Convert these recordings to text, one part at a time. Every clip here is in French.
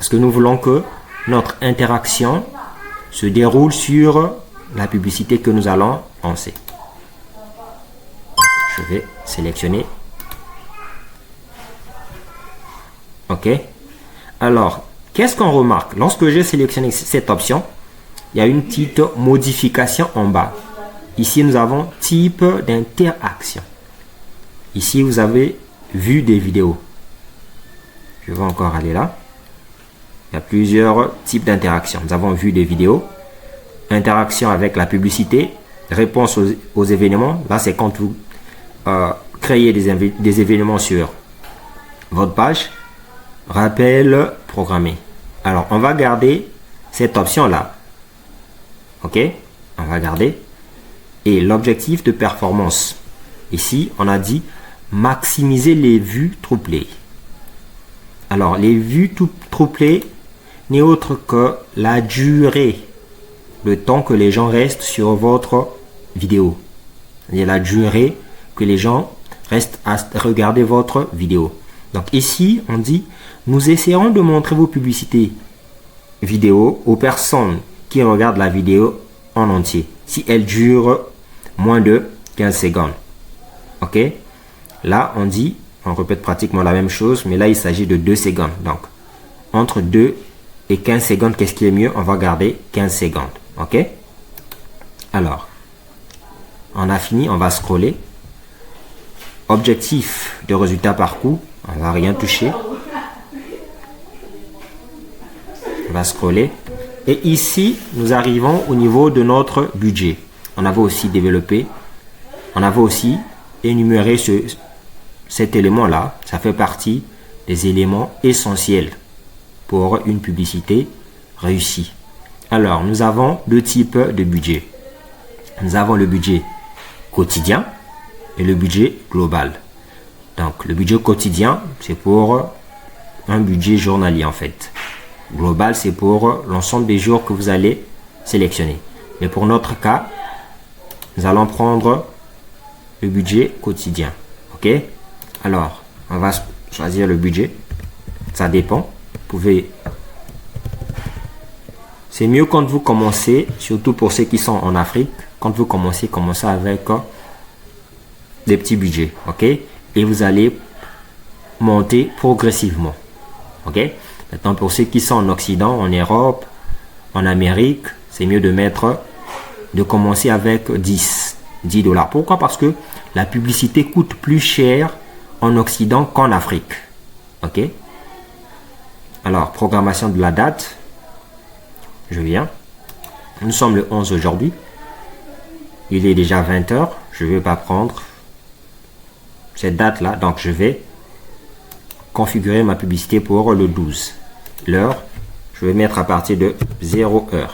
Parce que nous voulons que notre interaction se déroule sur la publicité que nous allons lancer. Je vais sélectionner. OK. Alors, qu'est-ce qu'on remarque? Lorsque j'ai sélectionné cette option, il y a une petite modification en bas. Ici, nous avons type d'interaction. Ici, vous avez vu des vidéos. Je vais encore aller là. Il y a plusieurs types d'interactions. Nous avons vu des vidéos. Interaction avec la publicité. Réponse aux événements. Là, c'est quand vous créez des événements sur votre page. Rappel programmé. Alors, on va garder cette option-là. OK? On va garder. Et l'objectif de performance. Ici, on a dit maximiser les vues troublées. Alors, les vues troublées n'est autre que la durée, le temps que les gens restent sur votre vidéo. C'est la durée que les gens restent à regarder votre vidéo. Donc ici, on dit, nous essaierons de montrer vos publicités vidéo aux personnes qui regardent la vidéo en entier, si elle dure moins de 15 secondes. OK? Là, on dit, on répète pratiquement la même chose, mais là, il s'agit de 2 secondes. Donc, entre 2 et 15 secondes, qu'est-ce qui est mieux? On va garder 15 secondes. OK? Alors, on a fini, on va scroller. Objectif de résultat par coup, on va rien toucher. On va scroller. Et ici, nous arrivons au niveau de notre budget. On avait aussi développé, on avait aussi énuméré cet élément-là. Ça fait partie des éléments essentiels pour une publicité réussie. Alors, nous avons deux types de budget. Nous avons le budget quotidien et le budget global. Donc, le budget quotidien, c'est pour un budget journalier en fait. Global, c'est pour l'ensemble des jours que vous allez sélectionner. Mais pour notre cas, nous allons prendre le budget quotidien. OK? Alors, on va choisir le budget. Ça dépend. Vous pouvez... C'est mieux quand vous commencez, surtout pour ceux qui sont en Afrique, quand vous commencez avec des petits budgets. OK? Et vous allez monter progressivement. OK? Maintenant, pour ceux qui sont en Occident, en Europe, en Amérique, c'est mieux de commencer avec 10 $. Pourquoi? Parce que la publicité coûte plus cher en Occident qu'en Afrique. OK? Alors, programmation de la date. Je viens. Nous sommes le 11 aujourd'hui. Il est déjà 20 h. Je ne vais pas prendre cette date-là. Donc, je vais configurer ma publicité pour le 12. L'heure, je vais mettre à partir de 0 h.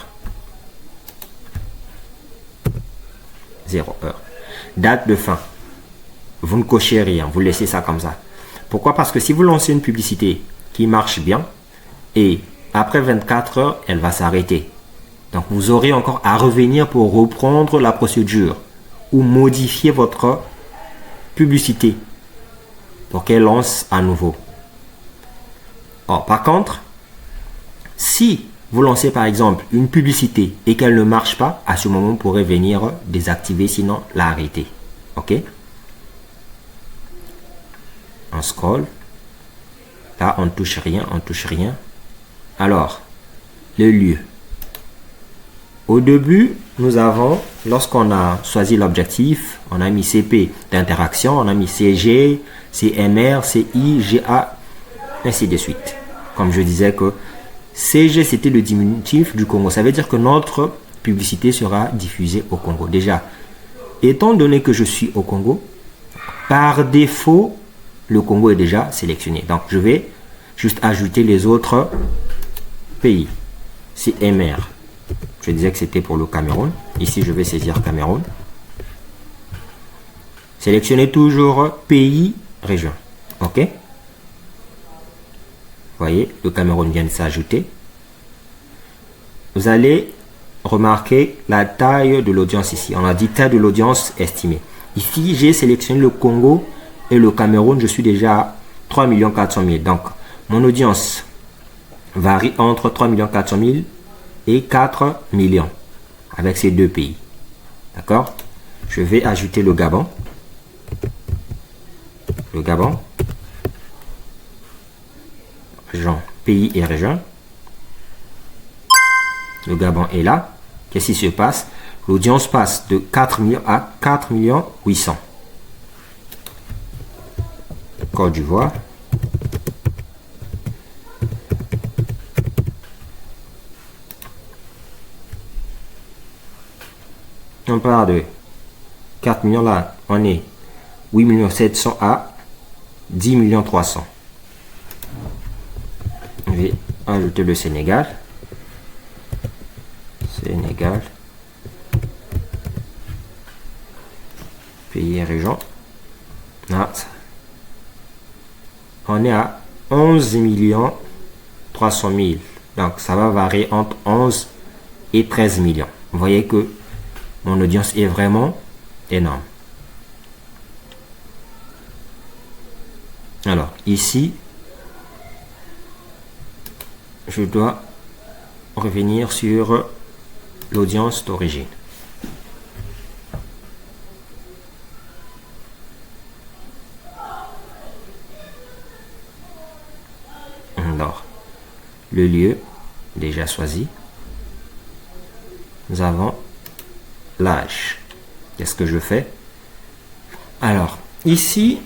0 h. Date de fin. Vous ne cochez rien. Vous laissez ça comme ça. Pourquoi? Parce que si vous lancez une publicité qui marche bien et après 24 heures, elle va s'arrêter. Donc, vous aurez encore à revenir pour reprendre la procédure ou modifier votre publicité pour qu'elle lance à nouveau. Or, par contre, si vous lancez par exemple une publicité et qu'elle ne marche pas, à ce moment, vous pourrez venir désactiver, sinon l'arrêter. OK? On scroll. Là, on ne touche rien, on ne touche rien. Alors, le lieu. Au début, nous avons, lorsqu'on a choisi l'objectif, on a mis CP d'interaction, on a mis CG, CMR, CI, GA, ainsi de suite. Comme je disais que CG, c'était le diminutif du Congo. Ça veut dire que notre publicité sera diffusée au Congo. Déjà, étant donné que je suis au Congo, par défaut, le Congo est déjà sélectionné. Donc, je vais juste ajouter les autres pays. CMR. Je disais que c'était pour le Cameroun. Ici, je vais saisir Cameroun. Sélectionnez toujours pays, région. OK? Vous voyez, le Cameroun vient de s'ajouter. Vous allez remarquer la taille de l'audience ici. On a dit taille de l'audience estimée. Ici, j'ai sélectionné le Congo et le Cameroun. Je suis déjà à 3 400 000. Donc, mon audience varie entre 3 400 000 et 4 millions avec ces deux pays. D'accord? Je vais ajouter le Gabon. Le Gabon. Région, pays et région. Le Gabon est là. Qu'est-ce qui se passe? L'audience passe de 4 millions à 4 millions 800. Côte d'Ivoire. On part de 4 millions là, on est 8 millions 700 à 10 millions 300. Je vais ajouter le Sénégal. Sénégal. Pays et région. Là, on est à 11 millions 300 000. Donc, ça va varier entre 11 et 13 millions. Vous voyez que mon audience est vraiment énorme. Alors, ici, je dois revenir sur l'audience d'origine. Alors, le lieu déjà choisi. Nous avons l'âge. Qu'est-ce que je fais? Alors, ici,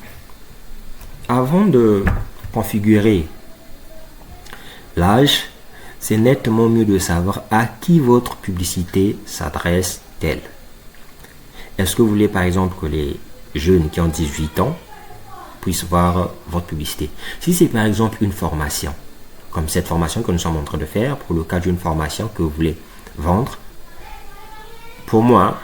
avant de configurer l'âge, c'est nettement mieux de savoir à qui votre publicité s'adresse-t-elle. Est-ce que vous voulez par exemple que les jeunes qui ont 18 ans puissent voir votre publicité? Si c'est par exemple une formation, comme cette formation que nous sommes en train de faire, pour le cas d'une formation que vous voulez vendre, pour moi,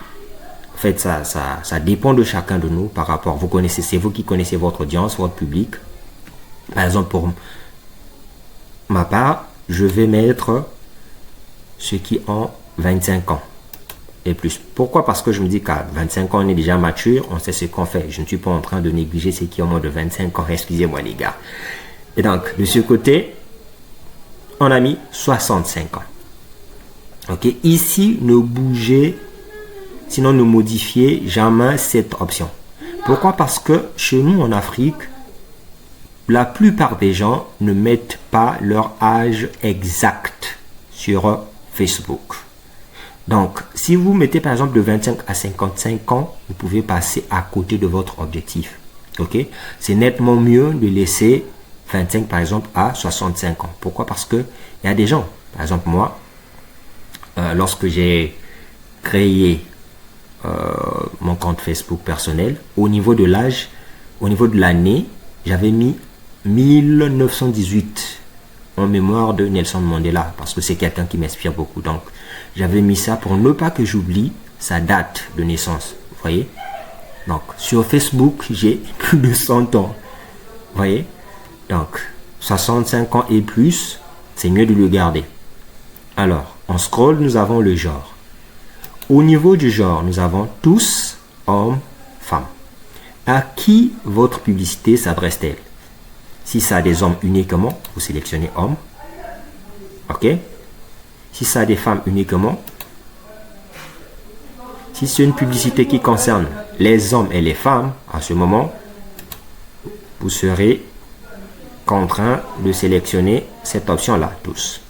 en fait, ça dépend de chacun de nous par rapport, vous connaissez, c'est vous qui connaissez votre audience, votre public. Par exemple, pour ma part, je vais mettre ceux qui ont 25 ans et plus. Pourquoi? Parce que je me dis qu'à 25 ans, on est déjà mature, on sait ce qu'on fait. Je ne suis pas en train de négliger ceux qui ont moins de 25 ans, excusez-moi les gars. Et donc, de ce côté, on a mis 65 ans. Ok, ici, ne bougez, sinon ne modifiez jamais cette option. Pourquoi? Parce que chez nous en Afrique, la plupart des gens ne mettent pas leur âge exact sur Facebook. Donc, si vous mettez par exemple de 25 à 55 ans, vous pouvez passer à côté de votre objectif. Ok, c'est nettement mieux de laisser 25 par exemple à 65 ans. Pourquoi? Parce que il y a des gens, par exemple moi, lorsque j'ai créé mon compte Facebook personnel, au niveau de l'âge, au niveau de l'année, j'avais mis 1918 en mémoire de Nelson Mandela, parce que c'est quelqu'un qui m'inspire beaucoup. Donc, j'avais mis ça pour ne pas que j'oublie sa date de naissance. Vous voyez? Donc, sur Facebook, j'ai plus de 100 ans. Vous voyez? Donc, 65 ans et plus, c'est mieux de le garder. Alors, en scroll, nous avons le genre. Au niveau du genre, nous avons tous, hommes, femmes. À qui votre publicité s'adresse-t-elle? Si ça a des hommes uniquement, vous sélectionnez hommes. Ok? Si ça a des femmes uniquement, si c'est une publicité qui concerne les hommes et les femmes, à ce moment, vous serez contraint de sélectionner cette option-là, tous.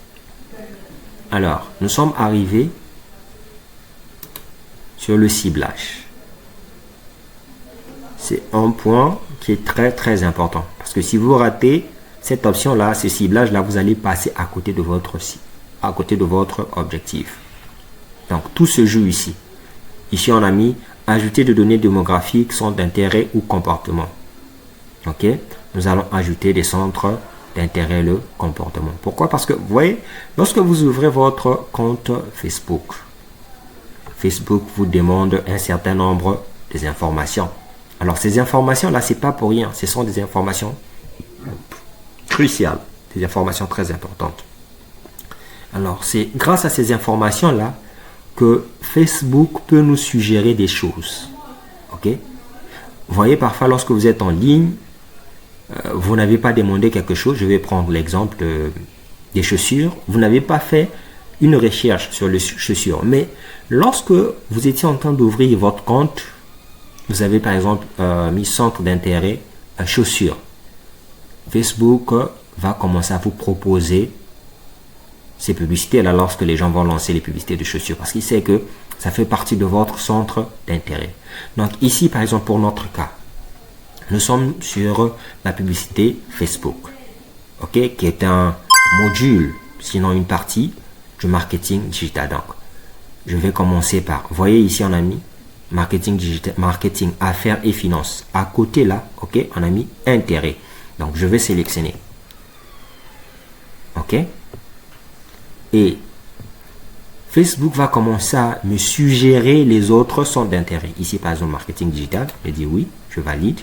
Alors, nous sommes arrivés sur le ciblage. C'est un point qui est très très important. Parce que si vous ratez cette option-là, ce ciblage-là, vous allez passer à côté de votre objectif. Donc, tout se joue ici. Ici, on a mis ajouter des données démographiques, centres d'intérêt ou comportement. Ok? Nous allons ajouter des centres d'intérêt, le comportement. Pourquoi? Parce que, vous voyez, lorsque vous ouvrez votre compte Facebook, Facebook vous demande un certain nombre d'informations. Alors, ces informations-là, c'est pas pour rien. Ce sont des informations cruciales, des informations très importantes. Alors, c'est grâce à ces informations-là que Facebook peut nous suggérer des choses. Ok? Vous voyez, parfois, lorsque vous êtes en ligne, vous n'avez pas demandé quelque chose. Je vais prendre l'exemple des chaussures, vous n'avez pas fait une recherche sur les chaussures. Mais lorsque vous étiez en train d'ouvrir votre compte, vous avez par exemple mis centre d'intérêt chaussures. Facebook va commencer à vous proposer ces publicités là lorsque les gens vont lancer les publicités de chaussures parce qu'il sait que ça fait partie de votre centre d'intérêt. Donc ici par exemple pour notre cas, nous sommes sur la publicité Facebook, ok, qui est un module, sinon une partie du marketing digital. Donc je vais commencer par, voyez ici on a mis marketing digital, marketing affaires et finances. À côté là, ok, on a mis intérêt. Donc je vais sélectionner, ok. Et Facebook va commencer à me suggérer les autres centres d'intérêt. Ici, par exemple, marketing digital, je dis oui, je valide.